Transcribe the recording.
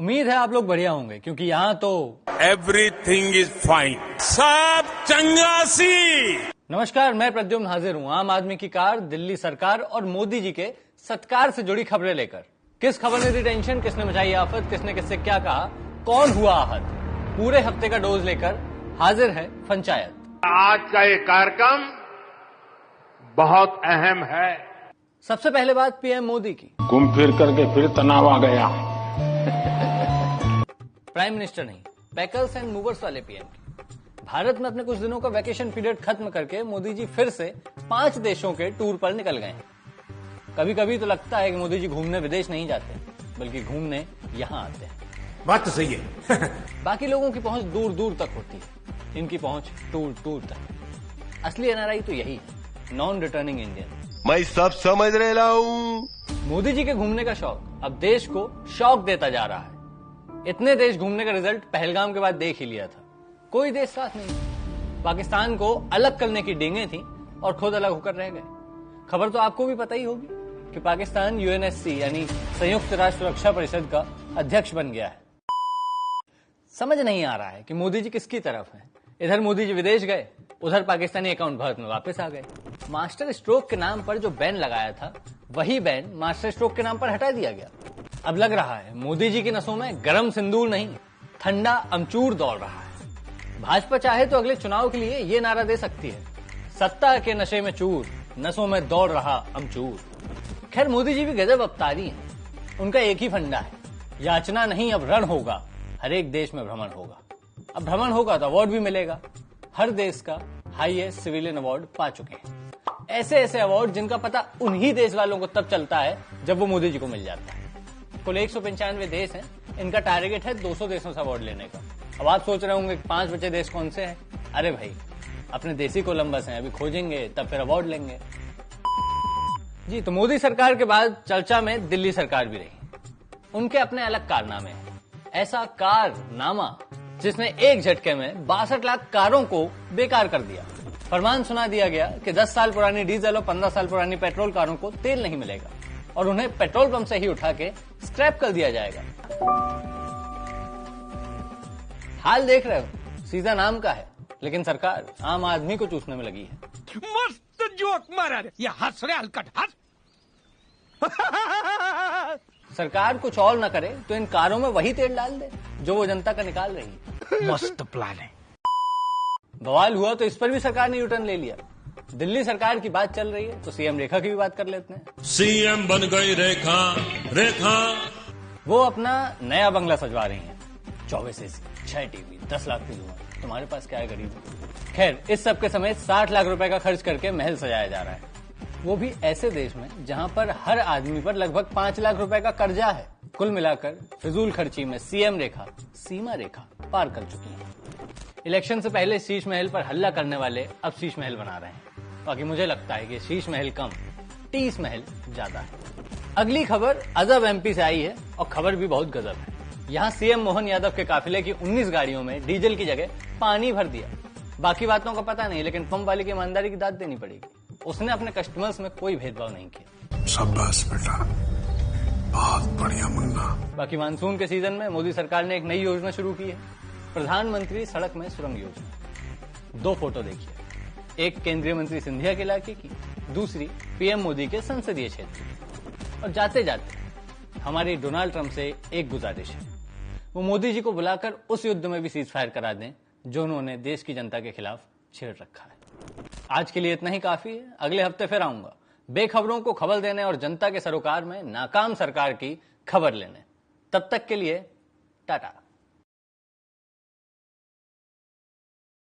उम्मीद है आप लोग बढ़िया होंगे क्योंकि यहाँ तो एवरीथिंग इज फाइन, सब चंगासी। नमस्कार, मैं प्रद्युम्न हाजिर हूँ आम आदमी की कार, दिल्ली सरकार और मोदी जी के सत्कार से जुड़ी खबरें लेकर। किस खबर ने दी टेंशन, किसने मचाई आफत, किसने किससे क्या कहा, कौन हुआ आहत, पूरे हफ्ते का डोज लेकर हाजिर है पंचायत। आज का ये कार्यक्रम बहुत अहम है। सबसे पहले बात पीएम मोदी की। घूम फिर करके फिर तनाव आ गया। प्राइम मिनिस्टर नहीं, पैकर्स एंड मूवर्स वाले पीएम की। भारत में अपने कुछ दिनों का वैकेशन पीरियड खत्म करके मोदी जी फिर से 5 देशों के टूर पर निकल गए हैं। कभी कभी तो लगता है कि मोदी जी घूमने विदेश नहीं जाते बल्कि घूमने यहाँ आते हैं। बात तो सही है। बाकी लोगों की पहुंच दूर दूर तक होती है, इनकी पहुंच टूर टूर तक। असली एनआरआई तो यही है, नॉन रिटर्निंग इंडियन। मैं सब समझ रहा हूँ। मोदी जी के घूमने का शौक अब देश को शौक देता जा रहा है। इतने देश घूमने का रिजल्ट पहलगाम के बाद देख ही लिया था। कोई देश साथ नहीं। पाकिस्तान को अलग करने की डेंगे थी और खुद अलग होकर रह गए। खबर तो आपको भी पता ही होगी कि पाकिस्तान यूएनएससी यानी संयुक्त राष्ट्र सुरक्षा परिषद का अध्यक्ष बन गया है। समझ नहीं आ रहा है कि मोदी जी किसकी तरफ है। इधर मोदी जी विदेश गए, उधर पाकिस्तानी अकाउंट भारत में वापस आ गए। मास्टर स्ट्रोक के नाम पर जो बैन लगाया था वही बैन मास्टर स्ट्रोक के नाम पर हटा दिया गया। अब लग रहा है मोदी जी की नसों में गरम सिंदूर नहीं, ठंडा अमचूर दौड़ रहा है। भाजपा चाहे तो अगले चुनाव के लिए ये नारा दे सकती है, सत्ता के नशे में चूर, नसों में दौड़ रहा अमचूर। खैर, मोदी जी भी गजब अवतारी हैं। उनका एक ही फंडा है, याचना नहीं अब रण होगा, हर एक देश में भ्रमण होगा। अब भ्रमण होगा तो अवार्ड भी मिलेगा। हर देश का हाईएस्ट सिविलियन अवार्ड पा चुके हैं। ऐसे ऐसे अवार्ड जिनका पता उन्हीं देश वालों को तब चलता है जब वो मोदी जी को मिल जाता है। कुल 195 देश हैं, इनका टारगेट है 200 देशों से अवार्ड लेने का। अब आप सोच रहे होंगे 5 बचे देश कौन से हैं? अरे भाई, अपने देसी कोलंबस हैं, अभी खोजेंगे तब फिर अवार्ड लेंगे जी। तो मोदी सरकार के बाद चर्चा में दिल्ली सरकार भी रही। उनके अपने अलग कारनामे हैं। ऐसा कारनामा जिसने एक झटके में 62 लाख कारों को बेकार कर दिया। फरमान सुना दिया गया कि 10 साल पुरानी डीजल और 15 साल पुरानी पेट्रोल कारों को तेल नहीं मिलेगा और उन्हें पेट्रोल पंप से ही उठा के स्क्रैप कर दिया जाएगा। हाल देख रहे हो, सीजन आम का है, लेकिन सरकार आम आदमी को चूसने में लगी है। मस्त जोक मारा रे, ये हंस रहे हलकट हंस। सरकार कुछ और न करे तो इन कारों में वही तेल डाल दे जो वो जनता का निकाल रही है। मस्त प्लान है। बवाल हुआ तो इस पर भी सरकार ने यूटर्न ले लिया। दिल्ली सरकार की बात चल रही है तो सीएम रेखा की भी बात कर लेते हैं। सीएम बन गई रेखा। रेखा वो अपना नया बंगला सजवा रही हैं। 24 एसी, 6 टीवी, 10 लाख की जुआ। तुम्हारे पास क्या है गरीब? खैर, इस सब के समेत 60 लाख रुपए का खर्च करके महल सजाया जा रहा है, वो भी ऐसे देश में जहां पर हर आदमी पर लगभग 5 लाख रुपए का कर्जा है। कुल मिलाकर फिजूल खर्ची में सीएम रेखा सीमा रेखा पार कर चुकी है। इलेक्शन से पहले शीश महल पर हल्ला करने वाले अब शीश महल बना रहे हैं। बाकी मुझे लगता है कि शीश महल कम, टीस महल ज्यादा है। अगली खबर अजब एमपी से आई है और खबर भी बहुत गजब है। यहाँ सीएम मोहन यादव के काफिले की 19 गाड़ियों में डीजल की जगह पानी भर दिया। बाकी बातों का पता नहीं, लेकिन पंप वाले की ईमानदारी की दाद देनी पड़ेगी। उसने अपने कस्टमर्स में कोई भेदभाव नहीं किया। शाबाश बेटा, बहुत बढ़िया मुन्ना। बाकी मानसून के सीजन में मोदी सरकार ने एक नई योजना शुरू की है, प्रधानमंत्री सड़क में सुरंग योजना। 2 फोटो देखिए, एक केंद्रीय मंत्री सिंधिया के इलाके की, दूसरी पीएम मोदी के संसदीय क्षेत्र की। और जाते जाते हमारी डोनाल्ड ट्रंप से एक गुजारिश है, वो मोदी जी को बुलाकर उस युद्ध में भी सीज फायर करा दें जो उन्होंने देश की जनता के खिलाफ छेड़ रखा है। आज के लिए इतना ही काफी है। अगले हफ्ते फिर आऊंगा बेखबरों को खबर देने और जनता के सरोकार में नाकाम सरकार की खबर लेने। तब तक के लिए टाटा।